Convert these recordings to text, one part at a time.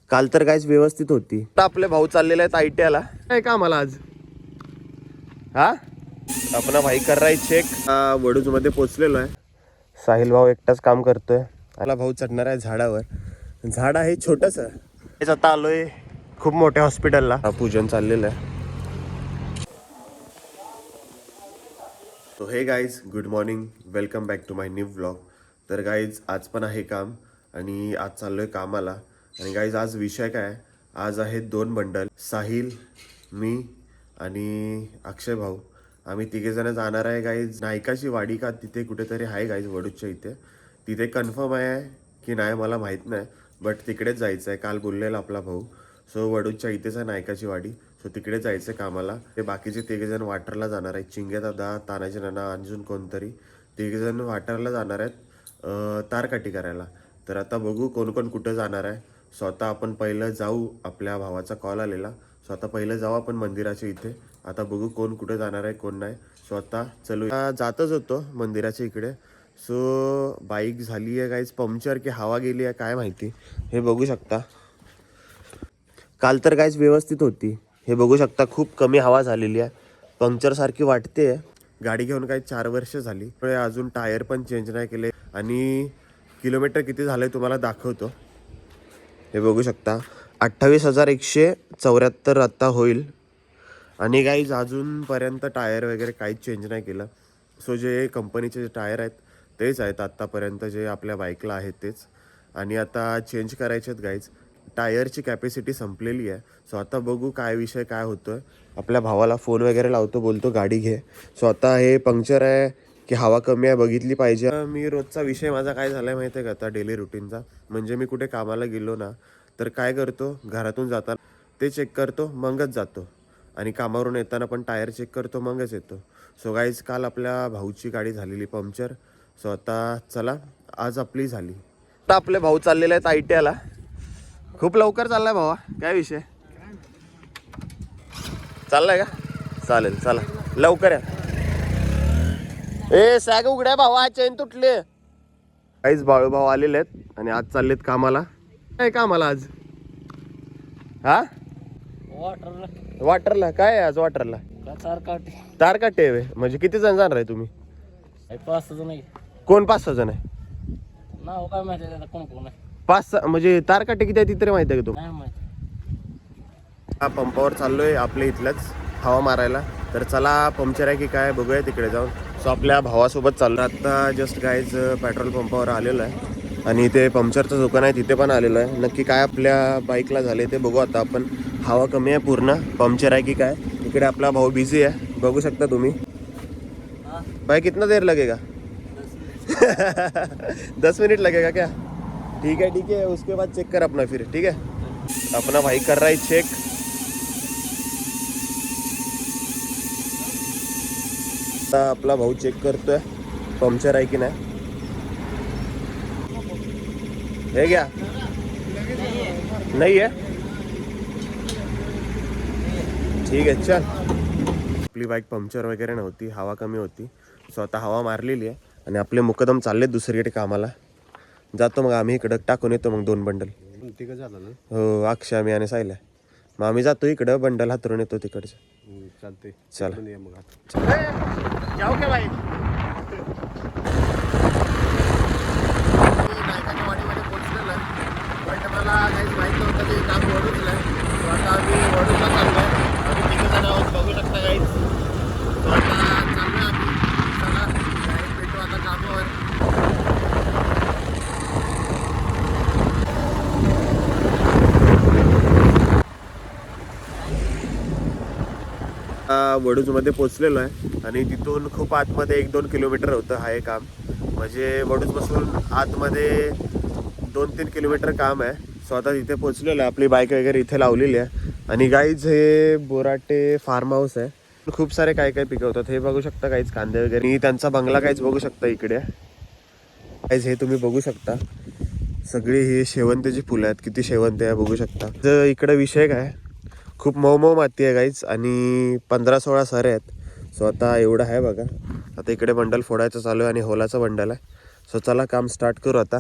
काल तर काहीच व्यवस्थित होती. आता आपले भाऊ चाललेले आहेत आयटीआयला. काय कामाला आज? हा अपना भाई कर रहा है चेक. वडूज मध्ये पोहोचलेलो आहे. साहिल भाऊ एकटाच काम करतोय. आपला भाऊ चढणार आहे झाडावर. झाड आहे छोटस. आता आलोय खूप मोठ्या हॉस्पिटलला. पूजन चाललेलं आहे. तो hey guys, good morning, welcome back to my new vlog. तर गाईज आज पण आहे काम आणि आज चाललोय कामाला. आणि गाईज आज विषय काय, आज आहेत 2 बंडल. साहिल, मी आणि अक्षय भाऊ आम्ही तिघेजण जाणार आहे गाईज नायकाची वाडी. का तिथे कुठेतरी आहे गाईज वडूजच्या इथे. तिथे कन्फर्म आहे की नाही मला माहीत नाही, बट तिकडेच जायचं आहे. काल बोललेला आपला भाऊ. सो वडूजच्या इथेच आहे नायकाची वाडी. सो तिकडे जायचं कामाला. ते बाकीचे 3 वाटरला जाणार आहेत. चिंगे दादा, तानाजी नाना, अजून कोणतरी 3 वाटरला जाणार आहेत तारकाठी करायला. तर आता बघू कोण कोण कुठं जाणार आहे. स्वतः आपण पहिलं जाऊ. आपल्या भावाचा कॉल आलेला. स्वतः पहिलं जाऊ आपण मंदिराच्या इथे. आता बघू कोण कुठं जाणार आहे कोण नाही. स्वतः चलू. जातच होतो मंदिराच्या इकडे. सो बाईक झाली आहे गाईज पंक्चर की हवा गेली आहे काय माहिती. हे बघू शकता. काल तर काहीच व्यवस्थित होती. हे बघू शकता खूप कमी हवा झालेली आहे. पंक्चर सारखी वाटते. गाडी घेऊन काही 4 वर्ष झाली. अजून टायर पण चेंज नाही केले. आणि किलोमीटर किती झाले तुम्हाला दाखवतो. हे बघू शकता 28,174 आता होईल. आणि गाईज अजूनपर्यंत टायर वगैरे काहीच चेंज नाही केलं. सो जे कंपनीचे जे टायर आहेत तेच आहेत आत्तापर्यंत जे आपल्या बाईकला आहेत तेच. आणि आता चेंज करायचे आहेत गाईज. टायरची कॅपॅसिटी संपलेली आहे. सो आता बघू काय विषय काय होतोय. आपल्या भावाला फोन वगैरे लावतो, बोलतो गाडी घे. सो आता हे पंक्चर आहे की हवा कमी आहे बघितली पाहिजे. मी रोजचा विषय माझा काय झालाय माहिती आहे का आता डेली रुटीनचा. म्हणजे मी कुठे कामाला गेलो ना तर काय करतो, घरातून जाताना ते चेक करतो मगच जातो. आणि कामावरून येताना पण टायर चेक करतो मगच येतो. सो गाईज काल आपल्या भाऊची गाडी झालेली पंक्चर. सो आता चला आज आपली झाली. आता आपले भाऊ चाललेले आहेत आयटीआयला. खूप लवकर चाललाय भावा, काय विषय चाललाय का? चालेल चला लवकर या. ए सॅग उघड्या भावा, चेन तुटले. काहीच बाळू भाऊ आलेले आहेत आणि आज चाललेत कामाला. काय कामाला आज? हा वाटरला काय आहे आज वाटरला? तारकाटे वे. म्हणजे किती जण जाणार आहे तुम्ही? 5 जण आहे. कोण 5-6 जण आहे? नाव काय माहिती आहे कोण कोण आहे? 5 म्हणजे तारकाटे किती आहे ती तरी माहिती आहे का तुम्ही? नाही माहिती. हा पंपावर चाललोय आपल्या इथलंच हवा मारायला. तर चला पंक्चर आहे की काय बघूया तिकडे जाऊन. सो आपल्या भावासोबत चाललो आता. जस्ट गाईज पेट्रोल पंपावर आलेलो आहे आणि इथे पंक्चरचं दुकान आहे तिथे पण आलेलो आहे. नक्की काय आपल्या बाईकला झाले ते बघू आता आपण. हवा कमी आहे पूर्ण, पंक्चर आहे की काय. इकडे आपला भाऊ बिझी आहे बघू शकता तुम्ही. भाई कितना देर लगेगा? 10 मिनट लगेगा क्या? ठीक है उसके बाद चेक कर अपना फिर. ठीक है अपना भाई कर रहा है चेक. आता आपला भाऊ चेक करतोय पंक्चर आहे की नाही. हे घ्या. नाही आहे ठीक आहे चल. आपली बाईक पंक्चर वगैरे नव्हती, हवा कमी होती. सो आता हवा मारलेली आहे आणि आपले मुकदम चाललेत दुसरीकडे कामाला. जातो मग आम्ही इकडं टाकून येतो मग 2 बंडल. हो अक्षय मी आणि सायला. मग आम्ही जातो इकडं बंडल हातरून येतो तिकडचं. चालते चला मग जाऊ का बाई. नायकाच्या वाडीमध्ये पोहोचलेलं आहे. पण मला काहीच माहीत नव्हतं की काम वडूजला आहे. आता आम्ही वडूजला चाललो आहे. आम्ही 3 जण आहोत बघू शकता काहीच. आता चाललो आम्ही. चला डायरेक्ट भेटू आता कामावर. वडूजमध्ये पोचलेलो आहे आणि तिथून खूप आतमध्ये 1-2 किलोमीटर होतं हा हे काम. म्हणजे वडूजपासून आतमध्ये 2-3 किलोमीटर काम आहे. स्वतः तिथे पोचलेलो आहे. आपली बाईक वगैरे इथे लावलेली आहे. आणि गाईज हे बोराटे फार्म हाऊस आहे. खूप सारे काय काय पिकवतात हे बघू शकता. काहीच कांदे वगैरे. आणि त्यांचा बंगला काहीच बघू शकता इकडे. काहीच हे तुम्ही बघू शकता. सगळी ही शेवंतीची फुलं आहेत. किती शेवंती आहे बघू शकता. तर इकडे विषय काय, खूप मऊ माती आहे गाईज आणि 15-16 सरे आहेत. सो आता एवढं आहे बघा. आता इकडे बंडल फोडायचं चालू आहे आणि होलाचा बंडल आहे. सो चला काम स्टार्ट करू आता.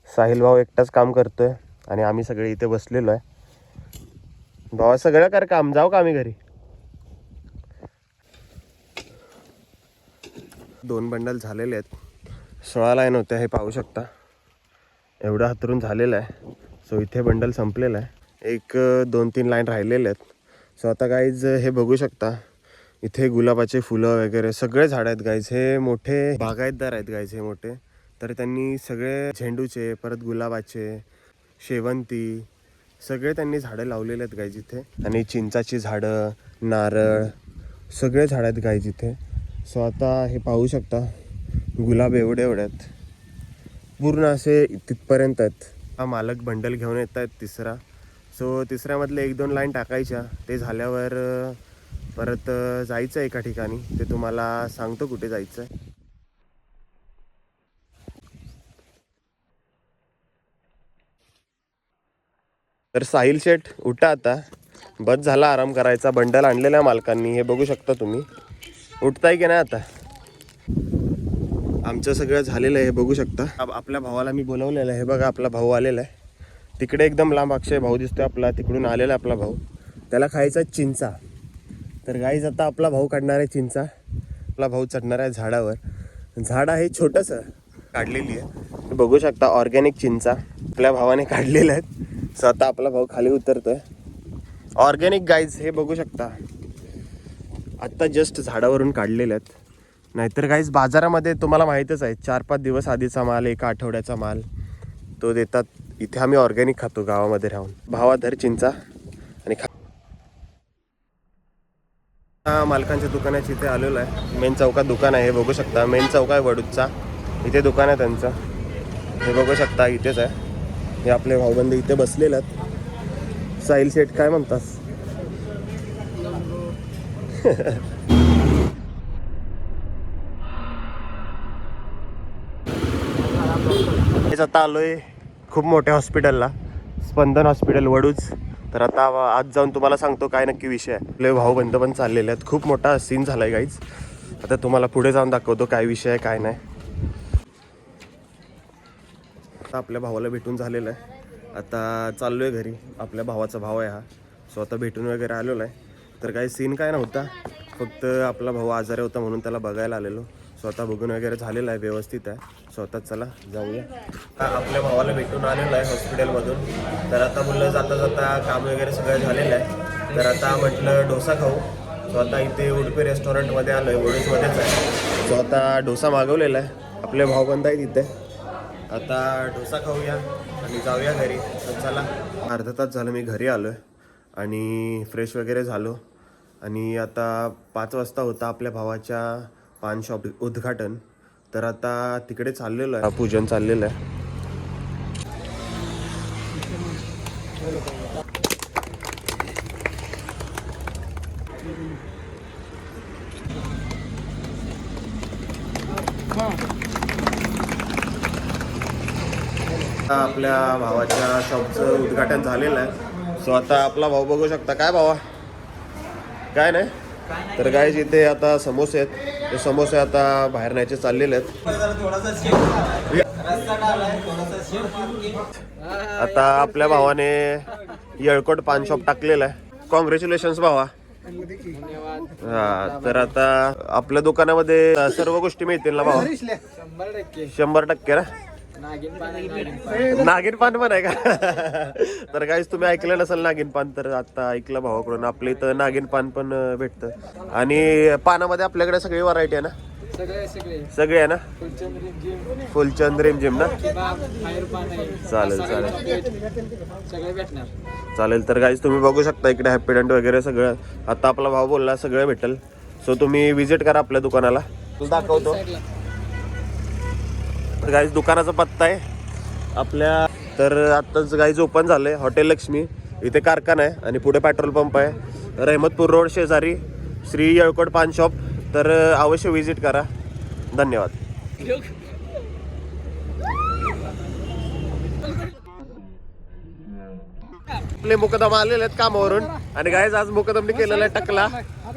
साहिल भाऊ एकटाच काम करतोय आणि आम्ही सगळे इथे बसलेलो आहे. भावा सगळं कर काम, जाऊ का आम्ही घरी. 2 बंडल झालेले आहेत. 16 लाईन होत्या, हे पाहू शकता. एवढं हातरून झालेलं आहे. सो इथे बंडल संपलेलं आहे. एक 2-3 लाईन राहिलेले आहेत. सो आता गाईज हे बघू शकता, इथे गुलाबाचे फुलं वगैरे सगळे झाड आहेत गाईज. हे मोठे बागायतदार आहेत गाईज हे मोठे. तर त्यांनी सगळे झेंडूचे, परत गुलाबाचे, शेवंती सगळे त्यांनी झाडं लावलेले आहेत गाईज इथे. आणि चिंचाची झाडं, नारळ सगळे झाड आहेत गाईज इथे. सो आता हे पाहू शकता, गुलाब एवढे आहेत, पूर्ण असे तिथपर्यंत आहेत. हा मालक बंडल घेऊन येत आहेत तिसरा. सो तिसऱ्यामधले 1-2 लाईन टाकायच्या. ते झाल्यावर परत जायचं एका ठिकाणी. ते तुम्हाला सांगतो कुठे जायचं आहे. तर साहिल शेठ उठा आता, बस झाला आराम करायचा. बंडल आणलेला मालकांनी, हे बघू शकता तुम्ही. उठताय की नाही आता. आमचं सगळं झालेलं आहे, हे बघू शकता. आपल्या भावाला मी बोलवलेलं आहे. हे बघा आपला भाऊ आलेला आहे. तिकडे एकदम लांब अक्षय भाऊ दिसतोय आपला, तिकडून आलेला आहे आपला भाऊ. त्याला खायचा चिंचा. तर गाईज आता आपला भाऊ काढणार आहे चिंचा. आपला भाऊ चढणार आहे झाडावर. झाड आहे छोटंसं, काढलेली आहे. बघू शकता ऑर्गॅनिक चिंचा आपल्या भावाने काढलेल्या आहेत. सो आता आपला भाऊ खाली उतरतोय. ऑर्गॅनिक गाईज हे बघू शकता, आत्ता जस्ट झाडावरून काढलेले आहेत. नाहीतर गाईज बाजारामध्ये तुम्हाला माहीतच आहे, 4-5 दिवस आधीचा माल, 1 आठवड्याचा माल तो देतात. इथे आम्ही ऑर्गॅनिक खातो गावामध्ये राहून. भावा धर चिंचा आणि खा. मालकांच्या दुकानाची इथे आलेलो आहे. मेन चौकात दुकान आहे, हे बघू शकता. मेन चौक आहे वडूदचा, इथे दुकान आहे त्यांचं. हे बघू शकता इथेच आहे. हे आपले भाऊबंद इथे बसलेले आहेत. साहिल शेठ काय म्हणतास. आता आलोय खूप मोठ्या हॉस्पिटलला, स्पंदन हॉस्पिटल वडूज. तर आता आज जाऊन तुम्हाला सांगतो काय नक्की विषय आहे. आपले भाऊबंद पण चाललेले आहेत. खूप मोठा सीन झालाय गाईज. आता तुम्हाला पुढे जाऊन दाखवतो काय विषय आहे काय नाही. आता आपल्या भावाला भेटून झालेलं आहे. आता चाललोय घरी. आपल्या भावाचा भाव आहे हा. सो आता भेटून वगैरे आलेलो आहे. तर काही सीन काय नव्हता, फक्त आपला भाऊ आजारी होता म्हणून त्याला बघायला आलेलो. सो आता बघून वगैरे झालेलं आहे, व्यवस्थित आहे. सो आता चला जाऊया. आपल्या भावाला भेटून आलेलं आहे हॉस्पिटलमधून. तर आता बोललं जाता जाता काम वगैरे सगळं झालेलं आहे. तर आता म्हटलं डोसा खाऊ. सो आता इथे उडपी रेस्टॉरंटमध्ये आलो आहे, वडूजमध्येच आहे. सो आता डोसा मागवलेला आहे. आपले भाऊबंद आहेत इथे. आता डोसा खाऊया आणि जाऊया घरी. तर चला. अर्धा तास झालं मी घरी आलो आहे आणि फ्रेश वगैरे झालो. आणि आता 5 वाजता होता आपल्या भावाच्या पान शॉप उद्घाटन. तर आता तिकडे चाललेलं आहे, पूजन चाललेलं आहे. आपल्या भावाच्या शॉपचं उद्घाटन झालेलं आहे. सो आता आपला भाऊ बघू शकता. काय भावा काय नाही. तर काय इथे आता समोसे आहेत. ते समोसे आता बाहेर न्यायचे चाललेले आहेत. आता आपल्या भावाने येळकोट पान शॉप टाकलेलं आहे. कॉंग्रॅच्युलेशन्स भावा. हा, तर आता आपल्या दुकानामध्ये सर्व गोष्टी मिळतील ना भावा. 100% ना. नागिन पान पण आहे का. तर काहीच तुम्ही ऐकलं नसेल नागिन पान, तर आता ऐकलं भावाकडून. आपल्या इथं नागिन पान पण भेटतं. आणि पानामध्ये आपल्याकडे सगळी व्हरायटी आहे ना. सगळे आहे ना. फुलचंद रिमझिम ना. चालेल चालेल. तर काहीच तुम्ही बघू शकता इकडे हॅपीडेंट वगैरे सगळं. आता आपला भाव बोलला सगळं भेटेल. सो तुम्ही विजिट करा आपल्या दुकानाला. दाखवतो. तर गाईज दुकानाचा पत्ता आहे आपल्या. तर आत्ताच गाईज ओपन झालं आहे हॉटेल लक्ष्मी. इथे कारखाना आहे आणि पुढे पेट्रोल पंप आहे. रहमतपूर रोड शेजारी श्री येळकोट पान शॉप. तर अवश्य विजिट करा. धन्यवाद. आपले मुकदम आलेले आहेत कामावरून. आणि गाईज आज मुकदमने केलेला आहे टकला.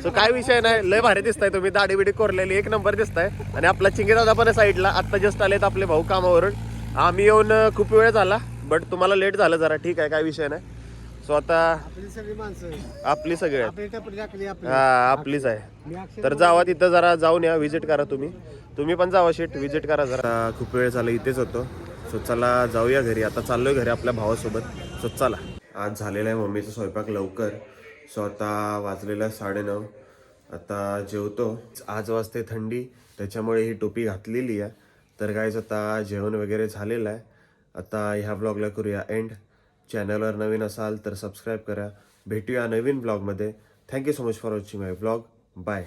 सो काय विषय नाही, लय भारी दिसताय तुम्ही. दाढी बिडी कोरलेली 1 नंबर दिसताय. आणि आपला चिंगे दादा पण साईडला. आत्ता जस्ट आलेत आपले भाऊ कामावरून. आम्ही येऊन खूप वेळ झाला. बट तुम्हाला लेट झालं जरा, ठीक आहे, काय विषय नाही. सो आता आपली सगळी माणसं आपली सगळे आहेत. आपली टपरी टाकली आपली. हा आपलीच आहे. मी अक्षर तर जावा तिथं जरा जाऊन या, व्हिजिट करा तुम्ही पण जावा शेट, व्हिजिट करा जरा. खूप वेळ झाला इथेच होतो. सो चला जाऊया घरी. आता चाललोय घरी आपल्या भावासोबत. सो चला. आज झालेला आहे मम्मीचा स्वयंपाक लवकर. सो आता वाजलेला 9:30. आता जेवतो. आज वाजते थंडी, त्याच्यामुळे ही टोपी घातलेली आहे. तर गाईज आता जेवण वगैरे झालेलं आहे. आता ह्या व्लॉगला करूया एंड. चॅनलवर नवीन असाल तर सबस्क्राईब करा. भेटूया नवीन व्लॉगमध्ये. Thank you so much for watching my vlog. Bye.